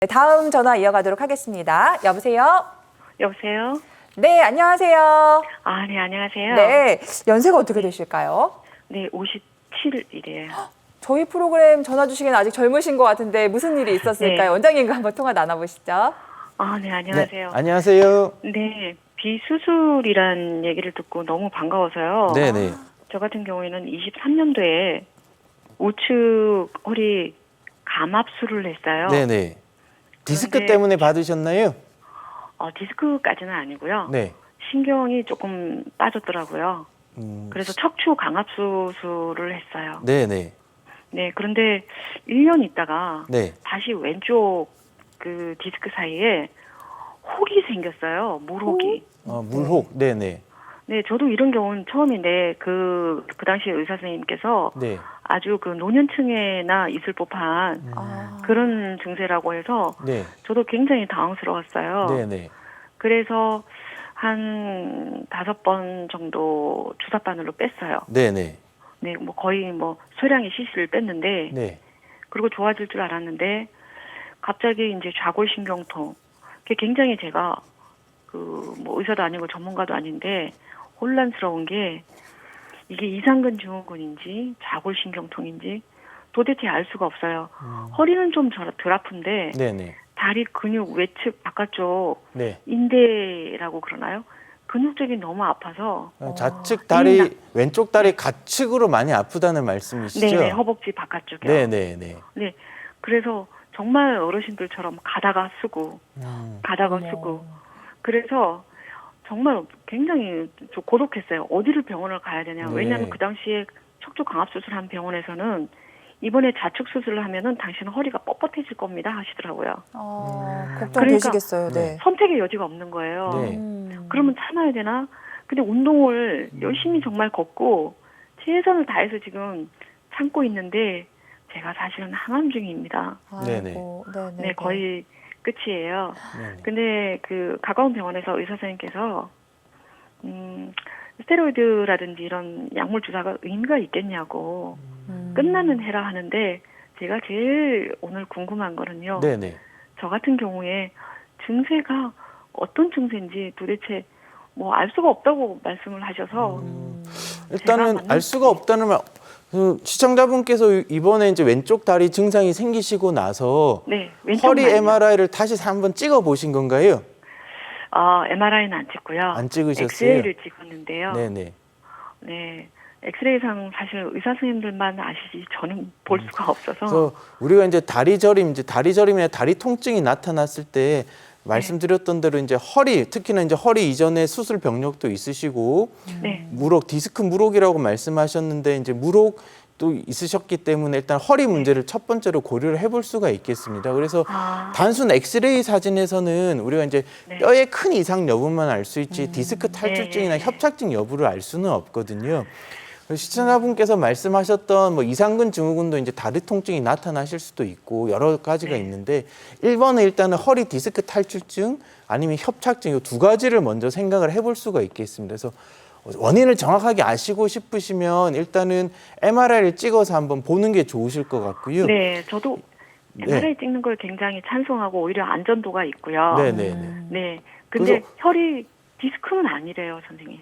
네, 다음 전화 이어가도록 하겠습니다. 여보세요? 여보세요? 네, 안녕하세요. 아, 네, 안녕하세요. 네, 연세가 어떻게 되실까요? 네, 57이래요. 저희 프로그램 전화 주시기는 아직 젊으신 것 같은데 무슨 일이 있었을까요? 네. 원장님과 한번 통화 나눠보시죠. 아, 네, 안녕하세요. 네, 안녕하세요. 네, 비수술이란 얘기를 듣고 너무 반가워서요. 네네. 저 같은 경우에는 23년도에 우측 허리 감압술을 했어요. 네네. 디스크 그런데- 때문에 받으셨나요? 디스크까지는 아니고요. 네. 신경이 조금 빠졌더라고요. 그래서 척추 강압 수술을 했어요. 네네. 네, 그런데 1년 있다가 네. 다시 왼쪽 그 디스크 사이에 혹이 생겼어요. 물혹이. 물혹. 네네. 네, 저도 이런 경우는 처음인데 그 당시에 의사 선생님께서 네. 아주 그 노년층에나 있을 법한 그런 증세라고 해서 네. 저도 굉장히 당황스러웠어요. 네네. 그래서 한 5번 정도 주사바늘로 뺐어요. 네네. 네, 뭐 거의 뭐 소량의 시술을 뺐는데 네. 그리고 좋아질 줄 알았는데 갑자기 이제 좌골신경통. 그게 굉장히 제가 그 뭐 의사도 아니고 전문가도 아닌데 혼란스러운 게 이게 이상근 증후군인지 좌골신경통인지 도대체 알 수가 없어요. 허리는 좀 덜 아픈데 네네. 다리 근육 외측 바깥쪽 네. 인대라고 그러나요? 근육 쪽이 너무 아파서 좌측 다리, 왼쪽 다리 가측으로 많이 아프다는 말씀이시죠? 네네, 허벅지 바깥쪽이요. 네네네. 네, 그래서 정말 어르신들처럼 가다가 쓰고 가다가 쓰고 그래서 정말 굉장히 좀 고독했어요. 어디를 병원을 가야 되냐. 네. 왜냐하면 그 당시에 척추 강압 수술한 병원에서는 이번에 좌측 수술을 하면은 당신은 허리가 뻣뻣해질 겁니다 하시더라고요. 걱정되시겠어요. 그러니까, 네. 선택의 여지가 없는 거예요. 네. 그러면 참아야 되나? 근데 운동을 열심히 정말 걷고 최선을 다해서 지금 참고 있는데 제가 사실은 항암 중입니다. 네네. 네네. 네, 거의 끝이에요. 네네. 근데 그 가까운 병원에서 의사 선생님께서 스테로이드라든지 이런 약물 주사가 의미가 있겠냐고 끝나면 해라 하는데 제가 제일 오늘 궁금한 거는요. 네네. 저 같은 경우에 증세가 어떤 증세인지 도대체 뭐 알 수가 없다고 말씀을 하셔서 일단은 제가 알 수가 없다는 말, 시청자분께서 이번에 이제 왼쪽 다리 증상이 생기시고 나서 네, 왼쪽 허리 다리요. MRI를 다시 한번 찍어 보신 건가요? MRI는 안 찍고요. 안 찍으셨어요? 엑스레이를 찍었는데요. 네네. 네. 엑스레이상 사실 의사 선생님들만 아시지 저는 볼 수가 없어서. 그래서 우리가 이제 다리 저림이나 다리 통증이 나타났을 때 말씀드렸던 대로 이제 허리, 특히나 이제 허리 이전에 수술 병력도 있으시고 네. 물혹, 디스크 물혹이라고 말씀하셨는데 이제 물혹도 있으셨기 때문에 일단 허리 문제를 첫 번째로 고려를 해볼 수가 있겠습니다. 그래서 단순 엑스레이 사진에서는 우리가 이제 네. 뼈에 큰 이상 여부만 알 수 있지 디스크 탈출증이나 네. 협착증 여부를 알 수는 없거든요. 시청자분께서 말씀하셨던 뭐 이상근 증후군도 이제 다리 통증이 나타나실 수도 있고 여러 가지가 있는데 1번은 일단은 허리 디스크 탈출증 아니면 협착증 이 두 가지를 먼저 생각을 해볼 수가 있겠습니다. 그래서 원인을 정확하게 아시고 싶으시면 일단은 MRI를 찍어서 한번 보는 게 좋으실 것 같고요. 네, 저도 MRI 찍는 걸 굉장히 찬성하고 오히려 안전도가 있고요. 네네네. 네. 근데 그래서- 혈이 디스크는 아니래요, 선생님.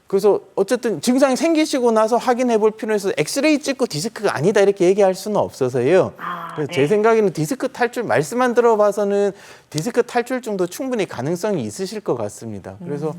그래서 어쨌든 증상이 생기시고 나서 확인해 볼 필요는 있어서 엑스레이 찍고 디스크가 아니다 이렇게 얘기할 수는 없어서요. 그래서 네. 제 생각에는 디스크 탈출 말씀만 들어봐서는 디스크 탈출증도 충분히 가능성이 있으실 것 같습니다. 그래서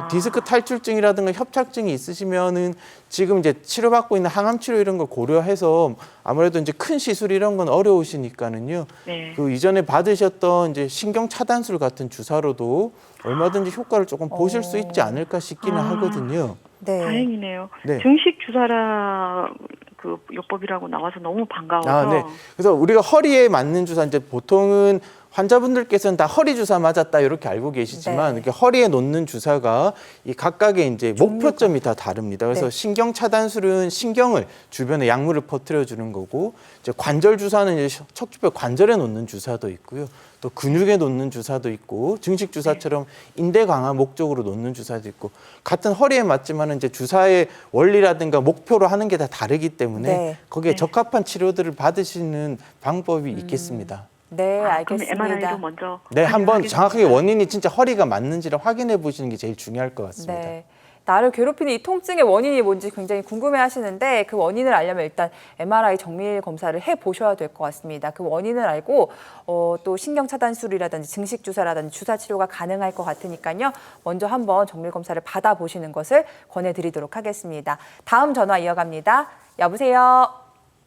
디스크 탈출증이라든가 협착증이 있으시면은 지금 이제 치료받고 있는 항암 치료 이런 걸 고려해서 아무래도 이제 큰 시술 이런 건 어려우시니까는요. 네. 그 이전에 받으셨던 이제 신경 차단술 같은 주사로도 얼마든지 효과를 조금 보실 수 있지 않을까 싶기는 하거든요. 네. 다행이네요. 네. 증식 주사라 그 요법이라고 나와서 너무 반가워서. 네. 그래서 우리가 허리에 맞는 주사 이제 보통은 환자분들께서는 다 허리 주사 맞았다 이렇게 알고 계시지만 네. 이렇게 허리에 놓는 주사가 이 각각의 이제 목표점이 다 다릅니다. 그래서 네. 신경 차단술은 신경을 주변에 약물을 퍼뜨려 주는 거고 이제 관절 주사는 이제 척추뼈 관절에 놓는 주사도 있고요. 또 근육에 놓는 주사도 있고 증식 주사처럼 인대 강화 목적으로 놓는 주사도 있고 같은 허리에 맞지만은 이제 주사의 원리라든가 목표로 하는 게 다 다르기 때문에 네. 거기에 네. 적합한 치료들을 받으시는 방법이 있겠습니다. 네, 그럼 알겠습니다. MRI도 먼저. 네, 한번 확인하겠습니다. 정확하게 원인이 진짜 허리가 맞는지를 확인해 보시는 게 제일 중요할 것 같습니다. 네. 나를 괴롭히는 이 통증의 원인이 뭔지 굉장히 궁금해 하시는데 그 원인을 알려면 일단 MRI 정밀 검사를 해 보셔야 될 것 같습니다. 그 원인을 알고 또 신경 차단술이라든지 증식 주사라든지 주사 치료가 가능할 것 같으니까요. 먼저 한번 정밀 검사를 받아 보시는 것을 권해 드리도록 하겠습니다. 다음 전화 이어갑니다. 여보세요.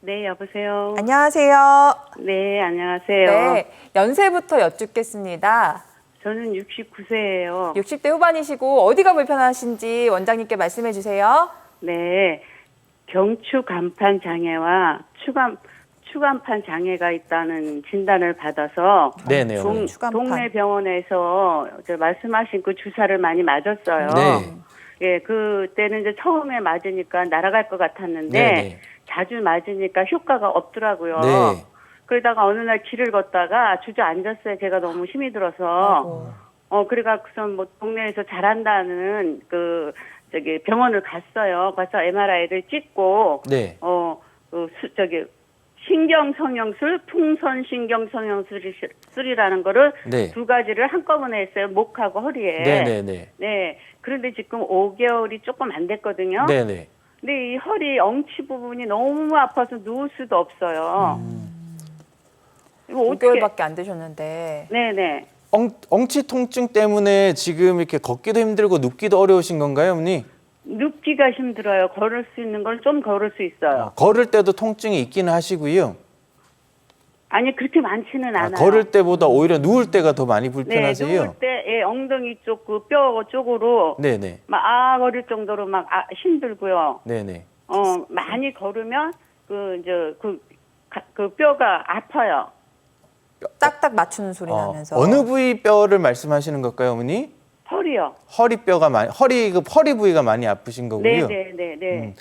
네, 여보세요. 안녕하세요. 네, 안녕하세요. 네. 연세부터 여쭙겠습니다. 저는 69세예요. 60대 후반이시고 어디가 불편하신지 원장님께 말씀해 주세요. 네, 경추 간판 장애와 추간판 장애가 있다는 진단을 받아서 네네. 어머니. 추간판. 동네 병원에서 말씀하신 그 주사를 많이 맞았어요. 네. 예, 그때는 이제 처음에 맞으니까 날아갈 것 같았는데 네네. 자주 맞으니까 효과가 없더라고요. 네. 그러다가 어느 날 길을 걷다가 주저앉았어요. 제가 너무 힘이 들어서. 그래갖고서 뭐 동네에서 잘한다는 병원을 갔어요. 가서 MRI를 찍고, 네. 신경성형술, 풍선신경성형술이라는 거를 네. 두 가지를 한꺼번에 했어요. 목하고 허리에. 네네네. 네. 그런데 지금 5개월이 조금 안 됐거든요. 네네. 근데 이 허리 엉치 부분이 너무 아파서 누울 수도 없어요. 이거 어떻게? 5개월밖에 안 되셨는데. 네네. 엉치 통증 때문에 지금 이렇게 걷기도 힘들고 눕기도 어려우신 건가요, 어머니? 눕기가 힘들어요. 걸을 수 있는 걸 좀 걸을 수 있어요. 걸을 때도 통증이 있기는 하시고요. 아니 그렇게 많지는 않아요. 걸을 때보다 오히려 누울 때가 더 많이 네, 불편하세요? 누울 때 엉덩이 쪽 그 뼈 쪽으로 네네. 막 거릴 정도로 막 힘들고요. 네네. 많이 걸으면 그 뼈가 아파요. 딱딱 맞추는 소리 나면서. 어느 부위 뼈를 말씀하시는 걸까요, 어머니? 허리요. 허리 부위가 많이 아프신 거고요. 네네네.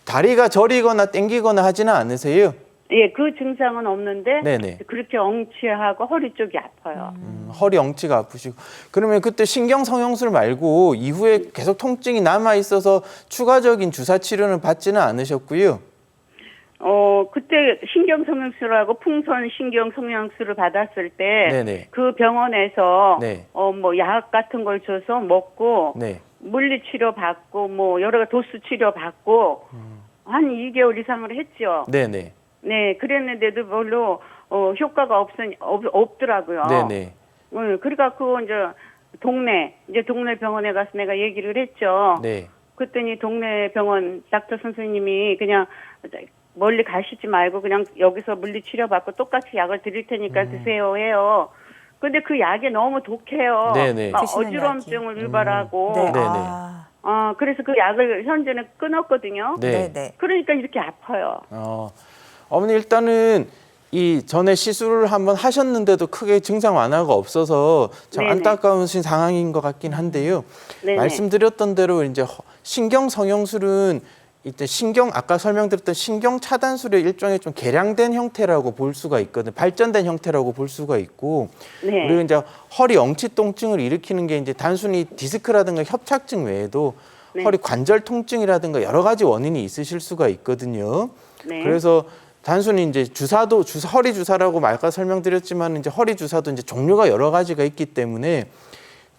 다리가 저리거나 땡기거나 하지는 않으세요? 예, 그 증상은 없는데 네네. 그렇게 엉치하고 허리 쪽이 아파요. 허리 엉치가 아프시고. 그러면 그때 신경 성형술 말고 이후에 계속 통증이 남아 있어서 추가적인 주사 치료는 받지는 않으셨고요. 그때 신경성형술하고 풍선신경성형술을 받았을 때 네네. 그 병원에서 네. 뭐 약 같은 걸 줘서 먹고 네. 물리치료 받고 뭐 여러 가지 도수 치료 받고 한 2개월 이상을 했죠. 네네. 네, 그랬는데도 별로 효과가 없더라고요. 네네. 그래갖고 이제 동네 병원에 가서 내가 얘기를 했죠. 네. 그랬더니 동네 병원 닥터 선생님이 그냥 멀리 가시지 말고 그냥 여기서 물리치료 받고 똑같이 약을 드릴 테니까 드세요 해요. 근데 그 약이 너무 독해요. 네네. 막 드시는 어지럼증을 유발하고. 네. 네네. 그래서 그 약을 현재는 끊었거든요. 네. 네. 그러니까 이렇게 아파요. 어머니 일단은 이 전에 시술을 한번 하셨는데도 크게 증상 완화가 없어서 참 네네. 안타까우신 상황인 것 같긴 한데요. 네네. 말씀드렸던 대로 이제 신경 성형술은 이때 아까 설명드렸던 신경 차단술의 일종의 좀 개량된 형태라고 볼 수가 있거든요. 발전된 형태라고 볼 수가 있고, 네. 그리고 이제 허리 엉치 통증을 일으키는 게 이제 단순히 디스크라든가 협착증 외에도 네. 허리 관절 통증이라든가 여러 가지 원인이 있으실 수가 있거든요. 네. 그래서 단순히 이제 허리 주사라고 아까 설명드렸지만 이제 허리 주사도 이제 종류가 여러 가지가 있기 때문에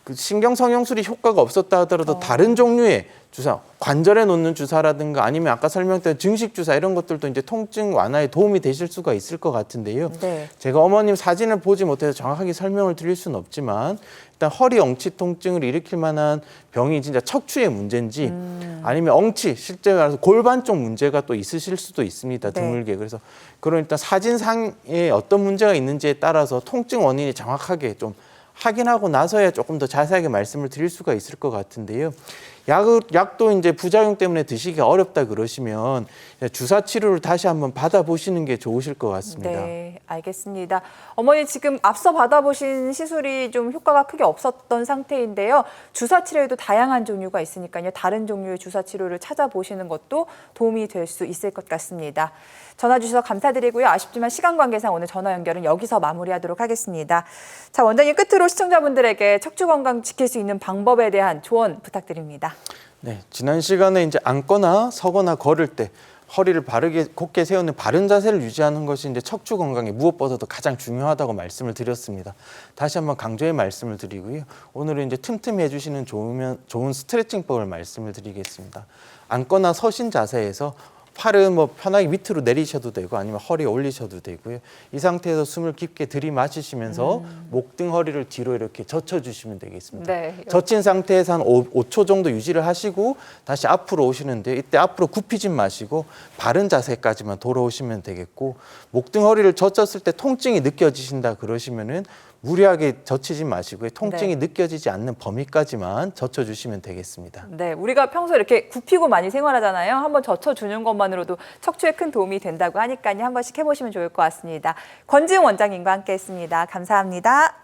그 신경 성형술이 효과가 없었다 하더라도 다른 종류의 주사, 관절에 놓는 주사라든가 아니면 아까 설명드린 증식 주사 이런 것들도 이제 통증 완화에 도움이 되실 수가 있을 것 같은데요. 네. 제가 어머님 사진을 보지 못해서 정확하게 설명을 드릴 수는 없지만 일단 허리 엉치 통증을 일으킬 만한 병이 진짜 척추의 문제인지 아니면 엉치 실제 말해서 골반 쪽 문제가 또 있으실 수도 있습니다. 네. 드물게. 그래서 그런 일단 사진상에 어떤 문제가 있는지에 따라서 통증 원인이 정확하게 좀 확인하고 나서야 조금 더 자세하게 말씀을 드릴 수가 있을 것 같은데요. 약도 이제 부작용 때문에 드시기가 어렵다 그러시면 주사 치료를 다시 한번 받아보시는 게 좋으실 것 같습니다. 네, 알겠습니다. 어머니 지금 앞서 받아보신 시술이 좀 효과가 크게 없었던 상태인데요. 주사 치료에도 다양한 종류가 있으니까요. 다른 종류의 주사 치료를 찾아보시는 것도 도움이 될 수 있을 것 같습니다. 전화 주셔서 감사드리고요. 아쉽지만 시간 관계상 오늘 전화 연결은 여기서 마무리하도록 하겠습니다. 자, 원장님 끝으로 시청자분들에게 척추 건강 지킬 수 있는 방법에 대한 조언 부탁드립니다. 네, 지난 시간에 이제 앉거나 서거나 걸을 때 허리를 바르게 곧게 세우는 바른 자세를 유지하는 것이 이제 척추 건강에 무엇보다도 가장 중요하다고 말씀을 드렸습니다. 다시 한번 강조의 말씀을 드리고요. 오늘은 이제 틈틈이 해주시는 좋은 스트레칭법을 말씀을 드리겠습니다. 앉거나 서신 자세에서 팔은 뭐 편하게 밑으로 내리셔도 되고 아니면 허리 올리셔도 되고요. 이 상태에서 숨을 깊게 들이마시시면서 목등 허리를 뒤로 이렇게 젖혀주시면 되겠습니다. 네. 젖힌 상태에서 한 5초 정도 유지를 하시고 다시 앞으로 오시는데요. 이때 앞으로 굽히지 마시고 바른 자세까지만 돌아오시면 되겠고 목등 허리를 젖혔을 때 통증이 느껴지신다 그러시면은 무리하게 젖히지 마시고요. 통증이 느껴지지 않는 범위까지만 젖혀주시면 되겠습니다. 네, 우리가 평소에 이렇게 굽히고 많이 생활하잖아요. 한번 젖혀주는 것만으로도 척추에 큰 도움이 된다고 하니까요. 한 번씩 해보시면 좋을 것 같습니다. 권지웅 원장님과 함께했습니다. 감사합니다.